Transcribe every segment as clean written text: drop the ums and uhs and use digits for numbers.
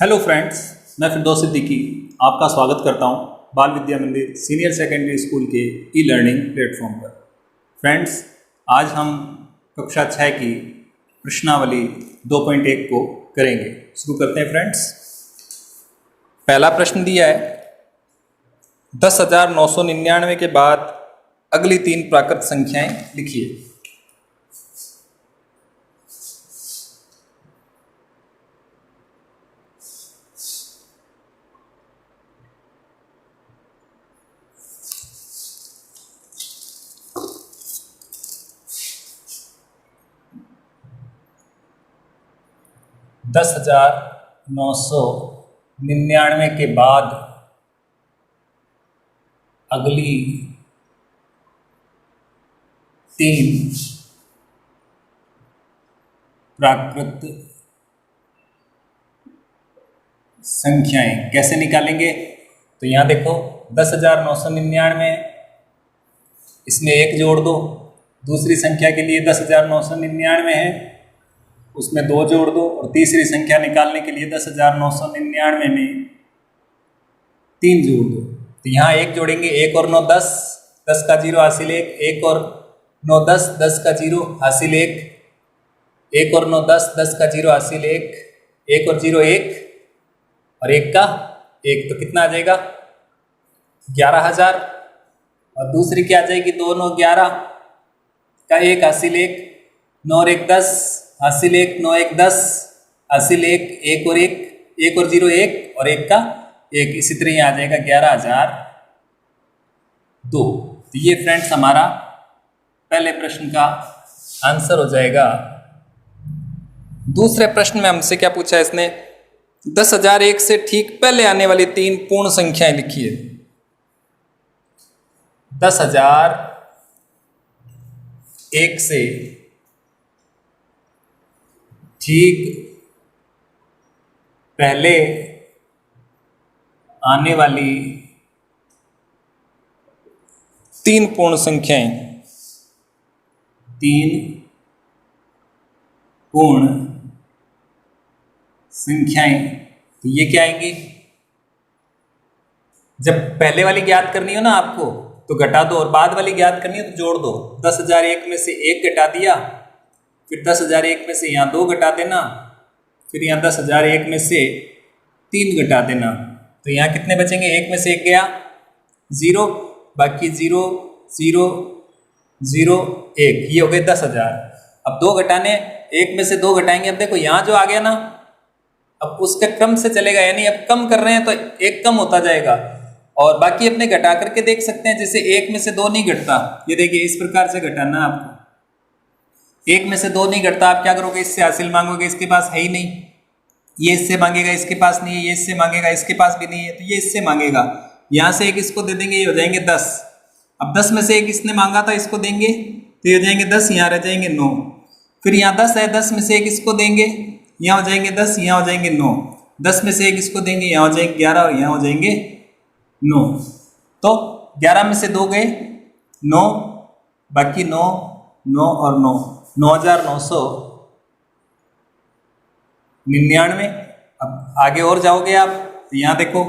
Hello friends, मैं फिरदौस सिद्दीकी आपका स्वागत करता हूं बाल विद्या मंदिर सीनियर सेकेंडरी स्कूल के ई लर्निंग प्लेटफॉर्म पर। फ्रेंड्स, आज हम कक्षा 6 की प्रश्नावली 2.1 को करेंगे। शुरू करते हैं फ्रेंड्स। पहला प्रश्न दिया है, 10,999 के बाद अगली तीन प्राकृत संख्याएं लिखिए। दस हजार 999 के बाद अगली तीन प्राकृत संख्याएं कैसे निकालेंगे? तो यहाँ देखो, 10,999, इसमें एक जोड़ दो। दूसरी संख्या के लिए 10,999 है, उसमें दो जोड़ दो। और तीसरी संख्या निकालने के लिए 10,999 में तीन जोड़ दो। तो यहाँ एक जोड़ेंगे, एक और 9 10, 10 का 0 हासिल एक और 9 10, 10 का 0 हासिल एक और 9 10, 10 का 0 हासिल एक और 0 1 और एक का 1। तो कितना आ जाएगा? 11,000। और दूसरी क्या आ जाएगी? 2 9 11 का 1 हासिल 1, 9 और 1 10 हासिल 1, 9 1 10 हासिल 1 और 1 और 0 1 और 1 का 1। इसी तरह ये आ जाएगा 11,002। तो ये फ्रेंड्स हमारा पहले प्रश्न का आंसर हो जाएगा। दूसरे प्रश्न में हमसे क्या पूछा है इसने? 10,001 से ठीक पहले आने वाली तीन पूर्ण संख्याएं लिखिए। 10,001 से ठीक पहले आने वाली तीन पूर्ण संख्याएं, तीन पूर्ण संख्याएं, तो ये क्या आएंगी? जब पहले वाली ज्ञात करनी हो ना आपको, तो घटा दो, और बाद वाली ज्ञात करनी हो तो जोड़ दो। 10,001 में से एक घटा दिया, फिर 10,001 में से यहाँ 2 घटा देना, फिर यहाँ 10,001 में से 3 घटा देना। तो यहाँ कितने बचेंगे? एक में से एक गया 0, बाकी 0 0 0 1, ये हो गए 10,000। अब 2 घटाने, एक में से 2 घटाएंगे। अब देखो यहाँ जो आ गया ना, अब उसके क्रम से चलेगा, यानी अब कम कर रहे हैं तो एक कम होता जाएगा। और बाकी अपने घटा करके देख सकते हैं, जैसे एक में से 2 नहीं घटता, ये देखिए इस प्रकार से घटाना आपको। एक में से 2 नहीं घटता, आप क्या करोगे? इससे हासिल मांगोगे, इसके पास है ही नहीं। ये इससे मांगेगा, इसके पास नहीं है। ये इससे मांगेगा, इसके पास भी नहीं है, तो ये इससे मांगेगा। यहाँ से एक इसको दे देंगे, ये हो जाएंगे 10। अब 10 में से एक इसने मांगा था, इसको देंगे तो ये हो जाएंगे 10, यहाँ रह जाएंगे 9। फिर यहाँ 10 है, 10 में से एक इसको देंगे, यहाँ हो जाएंगे 10, यहाँ हो जाएंगे 9। 10 में से एक इसको देंगे, यहाँ हो जाएंगे 11 और यहाँ हो जाएंगे 9। तो 11 में से 2 गए 9, बाकी 9 9 और 9, 9,999। अब आगे और जाओगे आप, तो यहाँ देखो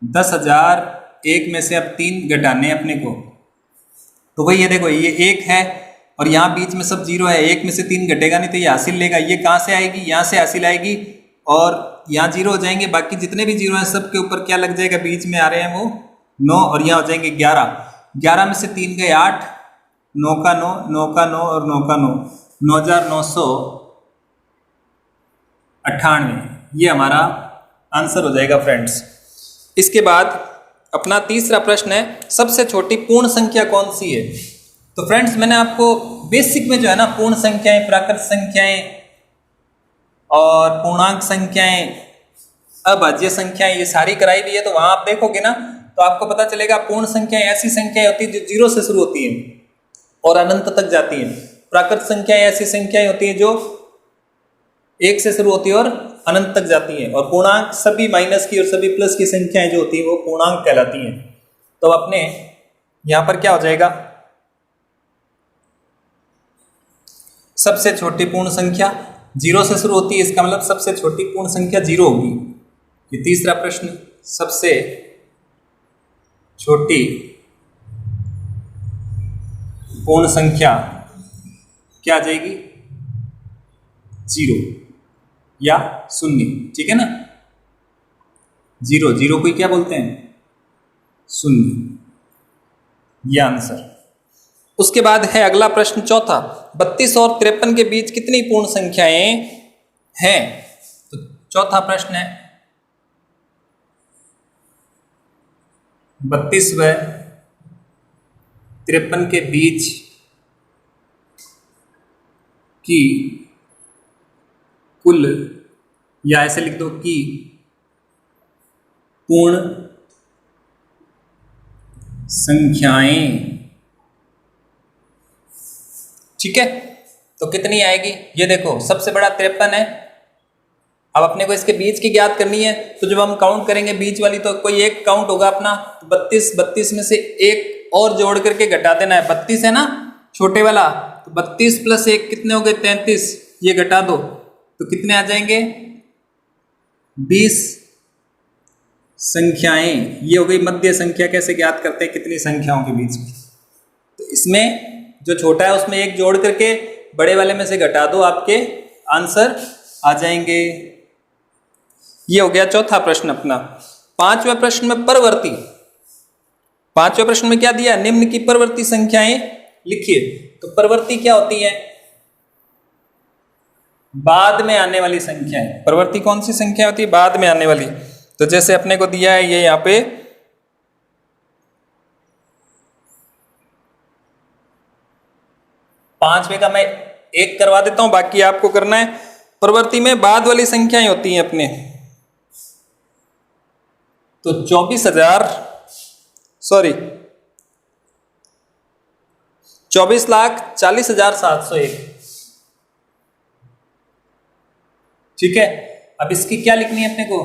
10,001 में से अब 3 घटाने अपने को, तो वही ये देखो, ये 1 है और यहाँ बीच में सब 0 है। 1 में से 3 घटेगा नहीं तो ये हासिल लेगा। ये कहाँ से आएगी? यहाँ से हासिल आएगी, और यहाँ 0 हो जाएंगे। बाकी जितने भी 0 हैं सब के ऊपर क्या लग जाएगा? बीच में आ रहे हैं वो 9, और यहाँ हो जाएंगे 11। 11 में से 3 गए 8, 9 का 9, 9 का 9 और 9 का 9, 9,998। ये हमारा आंसर हो जाएगा फ्रेंड्स। इसके बाद अपना तीसरा प्रश्न है, सबसे छोटी पूर्ण संख्या कौन सी है? तो फ्रेंड्स, मैंने आपको बेसिक में जो है ना, पूर्ण संख्याएं, प्राकृत संख्याएं और पूर्णांक संख्याएं, अभाज्य संख्याएं, ये सारी कराई हुई है। तो वहां आप देखोगे ना, तो आपको पता चलेगा पूर्ण संख्याएं ऐसी संख्याएं होती है जो 0 से शुरू होती है और अनंत तक जाती है। प्राकृत संख्याएं ऐसी संख्याएं होती है जो 1 से शुरू होती है और अनंत तक जाती है। और पूर्णांक सभी माइनस की और सभी प्लस की संख्याएं जो होती है वो पूर्णांक कहलाती हैं। तो अपने यहां पर क्या हो जाएगा? सबसे छोटी पूर्ण संख्या जीरो से शुरू होती है, इसका मतलब सबसे छोटी पूर्ण संख्या जीरो होगी। ये तीसरा प्रश्न, सबसे छोटी पूर्ण संख्या क्या आ जाएगी? जीरो या शून्य, ठीक है ना। जीरो, जीरो को क्या बोलते हैं? शून्य, यह आंसर। उसके बाद है अगला प्रश्न चौथा, 32 और 53 के बीच कितनी पूर्ण संख्याएं हैं? तो चौथा प्रश्न है 32 व 53 के बीच की कुल, या ऐसे लिख दो कि पूर्ण संख्याएं, ठीक है। तो कितनी आएगी? ये देखो, सबसे बड़ा 53 है। अब अपने को इसके बीच की ज्ञात करनी है, तो जब हम काउंट करेंगे बीच वाली, तो कोई एक काउंट होगा अपना, तो 32 में से एक और जोड़ करके घटा देना है। 32 है ना छोटे वाला, तो 32 प्लस 1 कितने हो गए? 33। ये घटा दो तो कितने आ जाएंगे? 20 संख्याएं। ये हो गई मध्य संख्या। कैसे ज्ञात करते हैं कितनी संख्याओं के बीच में? तो इसमें जो छोटा है उसमें एक जोड़ करके बड़े वाले में से घटा दो, आपके आंसर आ जाएंगे। ये हो गया चौथा प्रश्न अपना। पांचवें प्रश्न में परवर्ती, पांचवें प्रश्न में क्या दिया? निम्न की परवर्ती संख्याएं लिखिए। तो परवर्ती क्या होती है? बाद में आने वाली संख्याएं। परवर्ती कौन सी संख्या होती है? बाद में आने वाली। तो जैसे अपने को दिया है ये यहां पे 5वें का मैं 1 करवा देता हूं, बाकी आपको करना है। परवर्ती में बाद वाली संख्याएं होती हैं अपने, तो 24,40,701, ठीक है। अब इसकी क्या लिखनी है अपने को?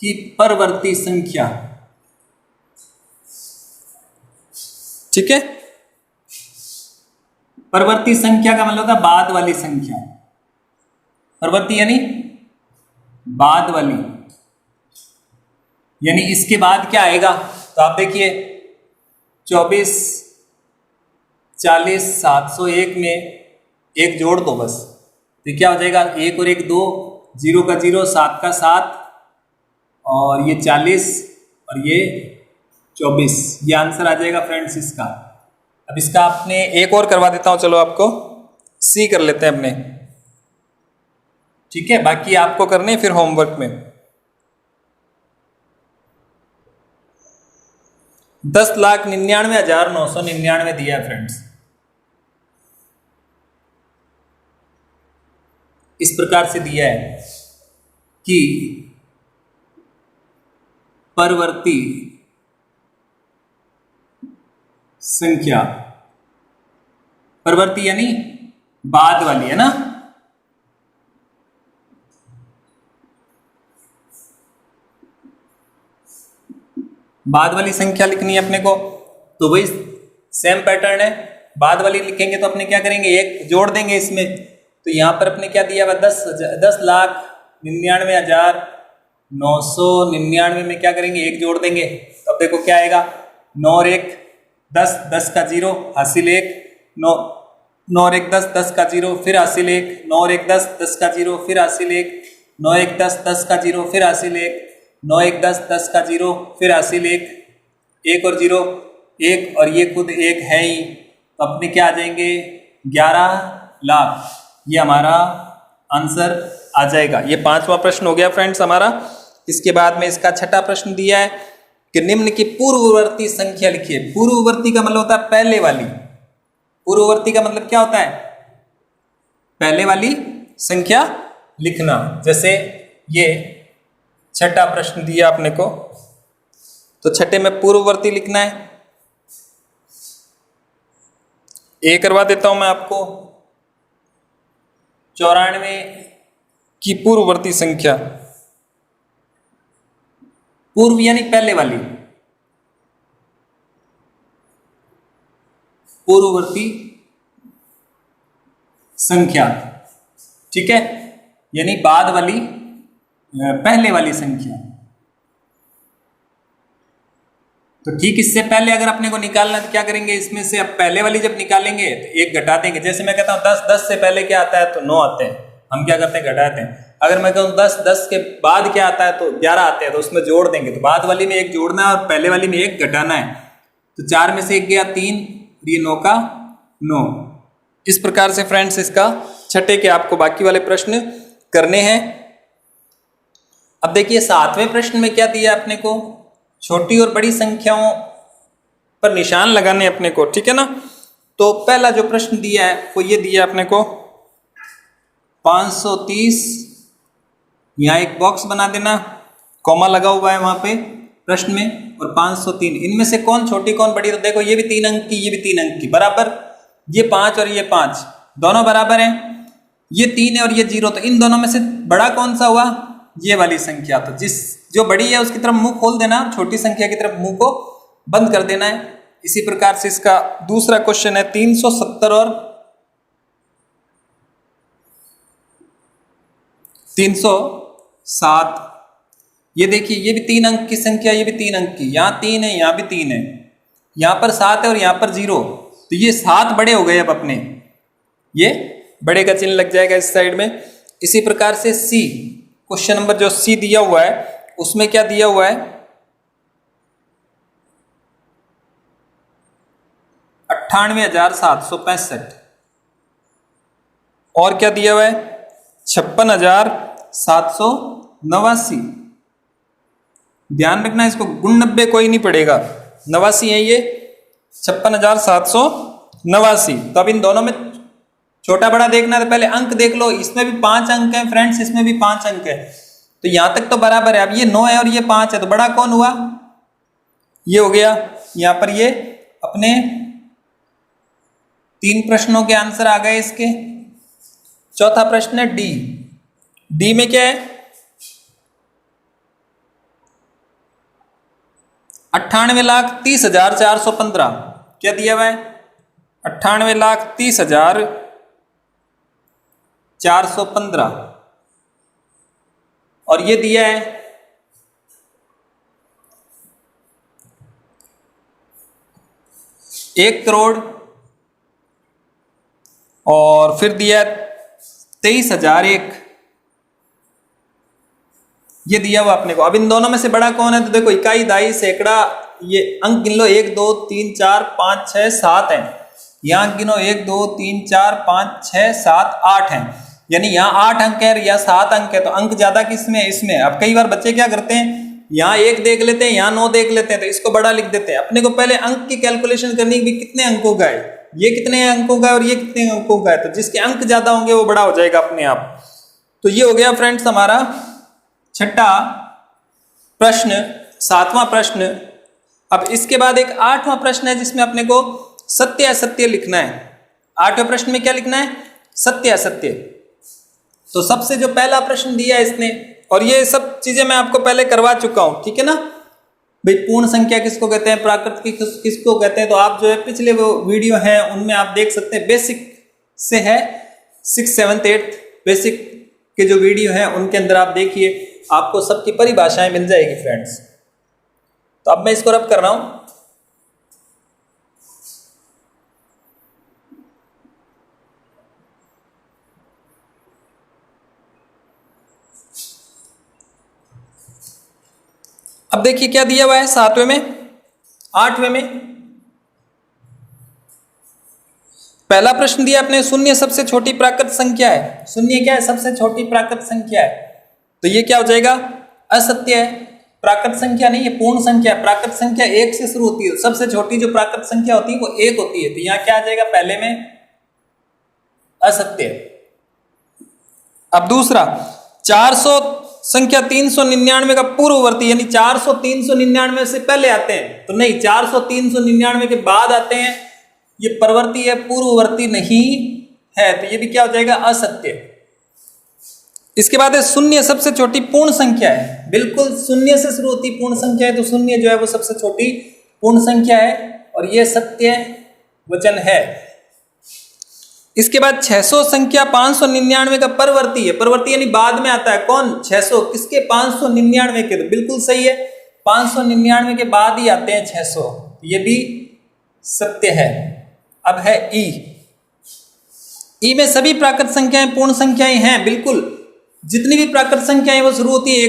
कि परवर्ती संख्या, ठीक है। परवर्ती संख्या का मतलब होता है बाद वाली संख्या। परवर्ती यानी बाद वाली, यानी इसके बाद क्या आएगा? तो आप देखिए 24, 40, 701 में एक जोड़ दो बस, तो क्या हो जाएगा? 1 और 1 2, 0 का 0, 7 का 7, और ये 40 और ये 24, ये आंसर आ जाएगा फ्रेंड्स इसका। अब इसका आपने एक और करवा देता हूं, चलो आपको सी कर लेते हैं अपने, ठीक है। बाकी आपको करने फिर होमवर्क में। 10,99,999 दिया है फ्रेंड्स। इस प्रकार से दिया है कि परवर्ती संख्या, परवर्ती यानी बाद वाली, है ना। बाद वाली संख्या लिखनी है अपने को, तो वही सेम पैटर्न है। बाद वाली लिखेंगे तो अपने क्या करेंगे? एक जोड़ देंगे इसमें। तो यहां पर अपने क्या दिया हुआ? 10,99,999 में क्या करेंगे? एक जोड़ देंगे। तो अब देखो क्या आएगा? 9 और 1 10, 10 का 0 हासिल 1, 9 और 1 10, 10 का 0 फिर हासिल 1, 9 और 1 10, 10 का 0 फिर हासिल 1, 9 1 10, 10 का 0 फिर हासिल 1, 9 1 10, 10 का 0 फिर हासिल 1, 1 और 0 1, और ये खुद 1 है ही। तो अपने क्या आ जाएंगे? 11 लाख। ये हमारा आंसर आ जाएगा। ये पांचवा प्रश्न हो गया फ्रेंड्स हमारा। इसके बाद में इसका छठा प्रश्न दिया है कि निम्न की पूर्ववर्ती संख्या लिखिए। पूर्ववर्ती का मतलब होता है पहले वाली। पूर्ववर्ती का मतलब क्या होता है? पहले वाली संख्या लिखना। जैसे ये छठा प्रश्न दिया आपने को, तो छठे में पूर्ववर्ती लिखना है। ए करवा देता हूं मैं आपको। 94 की पूर्ववर्ती संख्या, पूर्व यानी पहले वाली, पूर्ववर्ती संख्या ठीक है, यानी बाद वाली पहले वाली संख्या। तो ठीक इससे पहले अगर अपने को निकालना तो क्या करेंगे, इसमें से अब पहले वाली जब निकालेंगे तो एक घटा देंगे। जैसे मैं कहता हूँ 10, 10 से पहले क्या आता है तो 9 आते हैं, हम क्या करते हैं घटाते हैं। अगर मैं कहूँ 10, 10 के बाद क्या आता है तो 11 आते हैं, तो उसमें जोड़ देंगे। तो बाद वाली में एक जोड़ना है और पहले वाली में एक घटाना है। तो 4 में से एक गया 3, ये 9 का 9। इस प्रकार से फ्रेंड्स इसका छठे के आपको बाकी वाले प्रश्न करने हैं। अब देखिए 7वें प्रश्न में क्या दिया अपने को, छोटी और बड़ी संख्याओं पर निशान लगाने अपने को, ठीक है ना। तो पहला जो प्रश्न दिया है वो ये दिया अपने को 530, यहाँ एक बॉक्स बना देना, कॉमा लगा हुआ है वहां पे प्रश्न में, और 503। इनमें से कौन छोटी कौन बड़ी, तो देखो ये भी 3 अंक की, ये भी 3 अंक की, बराबर। ये 5 और ये 5 दोनों बराबर हैं, ये 3 है और ये 0, तो इन दोनों में से बड़ा कौन सा हुआ, ये वाली संख्या। तो जो बड़ी है उसकी तरफ मुंह खोल देना, छोटी संख्या की तरफ मुंह को बंद कर देना है। इसी प्रकार से इसका दूसरा क्वेश्चन है 370 और 307। ये देखिए ये भी 3 अंक की संख्या, ये भी 3 अंक की, यहाँ 3 है, यहाँ भी 3 है, यहाँ पर 7 है और यहाँ पर 0। तो ये 7 बड़े हो गए अब अपने, ये बड़े का चिन्ह लग जाएगा इस साइड में। इसी प्रकार से सी, क्वेश्चन नंबर जो सी दिया हुआ है उसमें क्या दिया हुआ है 98,765, और क्या दिया हुआ है 56,789। ध्यान रखना इसको गुण 90 कोई नहीं पड़ेगा, 89 है ये, 56,789। तो अब इन दोनों में छोटा बड़ा देखना है तो पहले अंक देख लो। इसमें भी 5 अंक है फ्रेंड्स, इसमें भी 5 अंक है, तो यहां तक तो बराबर है। अब ये 9 है और ये 5 है, तो बड़ा कौन हुआ, ये हो गया। यहां पर ये अपने 3 प्रश्नों के आंसर आ गए इसके। चौथा प्रश्न है डी। डी में क्या है 98,30,415। क्या दिया हुआ है 98,30,415, और ये दिया है 1 करोड़, और फिर दिया 23,001। ये दिया हुआ अपने को। अब इन दोनों में से बड़ा कौन है, तो देखो इकाई, दाई, सैकड़ा, ये अंक गिन लो, 1 2 3 4 5 6 7 है। यहाँ गिनो 1 2 3 4 5 6 7 8 है, यानी यहाँ 8 अंक है या 7 अंक है, तो अंक ज्यादा किसमें है, इसमें। अब कई बार बच्चे क्या करते हैं, यहाँ 1 देख लेते हैं, यहाँ 9 देख लेते हैं, तो इसको बड़ा लिख देते हैं। अपने को पहले अंक की कैलकुलेशन करनी है कि कितने अंकों का है, ये कितने अंकों का है और ये कितने अंकों का है, तो जिसके अंक ज्यादा होंगे वो बड़ा हो जाएगा अपने आप। तो ये हो गया फ्रेंड्स हमारा छठा प्रश्न, 7वां प्रश्न। अब इसके बाद एक 8वां प्रश्न है जिसमें अपने को सत्य असत्य लिखना है। 8वें प्रश्न में क्या लिखना है, सत्य असत्य। तो सबसे जो पहला प्रश्न दिया है इसने, और ये सब चीजें मैं आपको पहले करवा चुका हूं, ठीक है ना भाई। पूर्ण संख्या किसको कहते हैं, प्राकृतिक किसको कहते हैं, तो आप जो है पिछले वो वीडियो हैं उनमें आप देख सकते हैं। बेसिक से है 6th 7th 8th बेसिक के जो वीडियो हैं उनके अंदर आप देखिए, आपको सबकी परिभाषाएं मिल जाएगी फ्रेंड्स। तो अब मैं इसको रब कर रहा हूं। अब देखिए क्या दिया हुआ है 7वें में, 8वें में। पहला प्रश्न दिया आपने, शून्य सबसे छोटी प्राकृत संख्या है। शून्य क्या है, सबसे छोटी प्राकृत संख्या है, तो ये क्या हो जाएगा, असत्य है। प्राकृत संख्या नहीं, ये पूर्ण संख्या है। प्राकृत संख्या 1 से शुरू होती है, सबसे छोटी जो प्राकृत संख्या होती है वो 1 होती है, तो यहां क्या आ जाएगा, पहले में असत्य। अब दूसरा 400 संख्या 399 का पूर्ववर्ती, यानी 400 399 से पहले आते हैं, तो नहीं, 400 399 के बाद आते हैं, ये परवर्ती है, पूर्ववर्ती नहीं है, तो ये भी क्या हो जाएगा, असत्य। इसके बाद है शून्य सबसे छोटी पूर्ण संख्या है। बिल्कुल शून्य से शुरू होती पूर्ण संख्या है, तो शून्य जो है वो सबसे छोटी पूर्ण संख्या है, और ये सत्य वचन है। इसके बाद 600 संख्या 599 का परवर्ती है। परवर्ती यानी बाद में आता है। कौन? 600 किसके? 599 के। तो बिल्कुल सही है, 599 के बाद ही आते हैं 600। ये भी सत्य है। अब है ई। ई में सभी प्राकृत संख्याएं पूर्ण संख्याएं हैं। बिल्कुल, जितनी भी प्राकृत संख्याएं वो शुरू होती है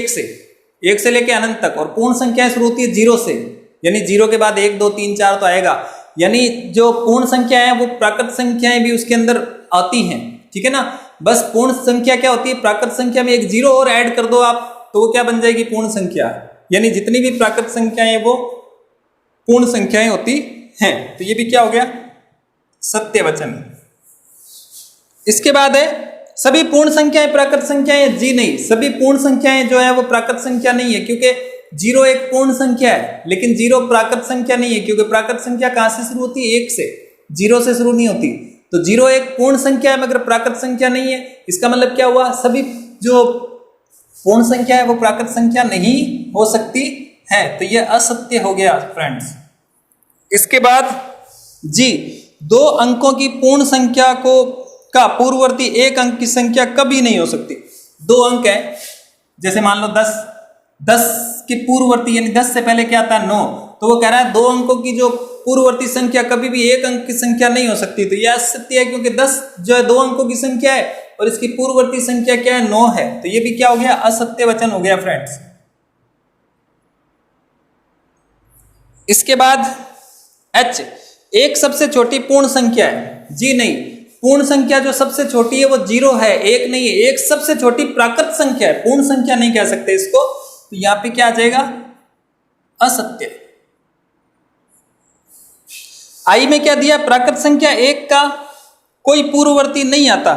1 से लेके अनंत तक, और पूर्ण संख्याएं शुरू होती है 0 से, यानी 0 के बाद 1 2 3 4 तो आएगा। यानी जो पूर्ण संख्या है वो प्राकृत संख्याएं भी उसके अंदर आती हैं। ठीक है ना। बस पूर्ण संख्या क्या होती है? प्राकृत संख्या में एक 0 और ऐड कर दो आप, तो वो क्या बन जाएगी? पूर्ण संख्या। यानी जितनी भी प्राकृत संख्याएं वो पूर्ण संख्याएं होती हैं। तो ये भी क्या हो गया? सत्य वचन। इसके बाद है सभी पूर्ण संख्याएं प्राकृत संख्याएं। जी नहीं, सभी पूर्ण संख्याएं जो है वो प्राकृत संख्या नहीं है, क्योंकि 0 एक पूर्ण संख्या है, लेकिन 0 प्राकृत संख्या नहीं है, क्योंकि प्राकृत संख्या कहां से शुरू होती है? 1 से, 0 से शुरू नहीं होती। तो 0 एक पूर्ण संख्या है मगर प्राकृत संख्या नहीं है। इसका मतलब क्या हुआ? सभी जो पूर्ण संख्या है वो प्राकृत संख्या नहीं हो सकती है। तो यह असत्य हो गया फ्रेंड्स। इसके बाद जी, 2 अंकों की पूर्ण संख्या का पूर्ववर्ती 1 अंक की संख्या कभी नहीं हो सकती। 2 अंक है, जैसे मान लो 10 की पूर्ववर्ती यानी 10 से पहले क्या आता है? 9। तो वो कह रहा है 2 अंकों की जो पूर्ववर्ती संख्या कभी भी 1 अंक की संख्या नहीं हो सकती। तो यह असत्य है, क्योंकि 10 जो है 2 अंकों की संख्या है और इसकी पूर्ववर्ती संख्या क्या है? 9 है। तो ये भी क्या हो गया? असत्य वचन हो गया फ्रेंड्स। इसके बाद H, एक सबसे छोटी पूर्ण संख्या है। जी नहीं, पूर्ण संख्या जो सबसे छोटी है वो 0 है, 1 नहीं है। एक सबसे छोटी प्राकृत संख्या है, पूर्ण संख्या नहीं कह सकते इसको। तो यहां पे क्या आ जाएगा? असत्य। आई में क्या दिया? प्राकृत संख्या 1 का कोई पूर्ववर्ती नहीं आता।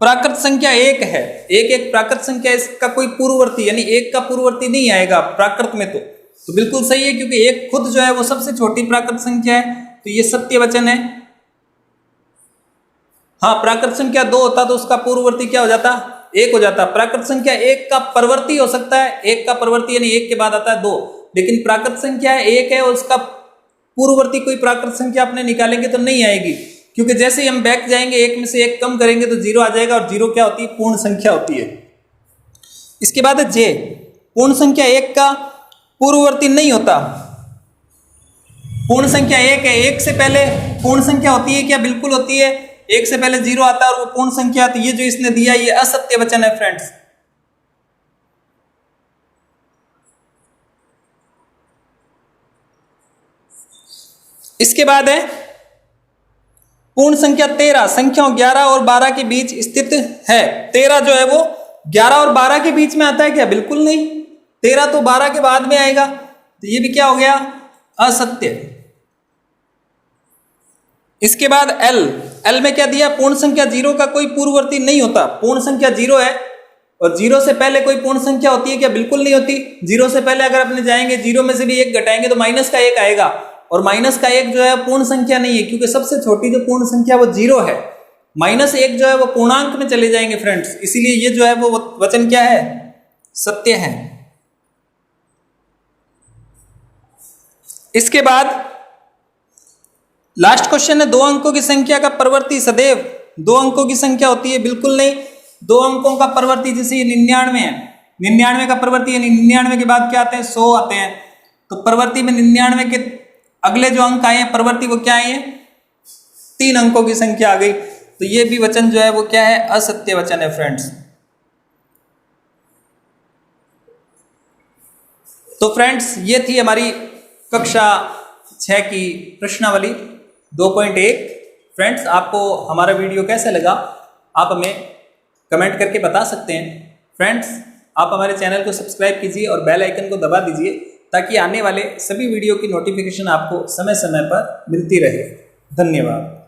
प्राकृत संख्या 1 है, एक प्राकृत संख्या, इसका कोई पूर्ववर्ती यानी 1 का पूर्ववर्ती नहीं आएगा प्राकृत में। तो बिल्कुल सही है, क्योंकि 1 खुद जो है वो सबसे छोटी प्राकृत संख्या है। तो ये सत्य वचन है। हाँ, प्राकृत संख्या 2 होता तो उसका पूर्ववर्ती क्या हो जाता? 1 हो जाता। प्राकृत संख्या 1 का परवर्ती हो सकता है, 1 का परवर्ती यानी 1 के बाद आता है 2, लेकिन प्राकृत संख्या 1 है और उसका पूर्ववर्ती कोई प्राकृत संख्या अपने निकालेंगे तो नहीं आएगी, क्योंकि जैसे ही हम बैक जाएंगे 1 में से 1 कम करेंगे तो 0 आ जाएगा, और 0 क्या होती है? पूर्ण संख्या होती है। इसके बाद है जे, पूर्ण संख्या 1 का पूर्ववर्ती नहीं होता। पूर्ण संख्या 1 है, 1 से पहले पूर्ण संख्या होती है क्या? बिल्कुल होती है। 1 से पहले 0 आता है और वो पूर्ण संख्या। तो ये जो इसने दिया ये असत्य वचन है फ्रेंड्स। इसके बाद है पूर्ण संख्या 13 संख्याओं 11 और 12 के बीच स्थित है। 13 जो है वो 11 और 12 के बीच में आता है क्या? बिल्कुल नहीं, 13 तो 12 के बाद में आएगा। तो ये भी क्या हो गया? असत्य। इसके बाद एल में क्या दिया? पूर्ण संख्या 0 का कोई पूर्ववर्ती नहीं होता। पूर्ण संख्या 0 है और 0 से पहले कोई पूर्ण संख्या होती है क्या? बिल्कुल नहीं होती। 0 से पहले अगर अपने जाएंगे 0 में से भी 1 घटाएंगे तो माइनस का 1 आएगा, और माइनस का 1 जो है पूर्ण संख्या नहीं है, क्योंकि सबसे छोटी जो पूर्ण संख्या वो 0 है। -1 जो है वो पूर्णांक में चले जाएंगे फ्रेंड्स, इसीलिए ये जो है वो वचन क्या है? सत्य है। इसके बाद लास्ट क्वेश्चन है, 2 अंकों की संख्या का परवर्ती सदैव 2 अंकों की संख्या होती है? बिल्कुल नहीं। 2 अंकों का परवर्ती जैसे ये 99 है, 99 का परवर्ती यानी 99 के बाद क्या आते हैं? 100 आते हैं। तो परवर्ती में 99 के अगले जो अंक आए हैं परवर्ती वो क्या आए हैं? 3 अंकों की संख्या आ गई। तो ये भी वचन जो है वो क्या है? असत्य वचन है फ्रेंड्स। तो फ्रेंड्स ये थी हमारी कक्षा 6 की प्रश्नावली 2.1। फ्रेंड्स आपको हमारा वीडियो कैसा लगा आप हमें कमेंट करके बता सकते हैं। फ्रेंड्स आप हमारे चैनल को सब्सक्राइब कीजिए और बेल आइकन को दबा दीजिए, ताकि आने वाले सभी वीडियो की नोटिफिकेशन आपको समय समय पर मिलती रहे। धन्यवाद।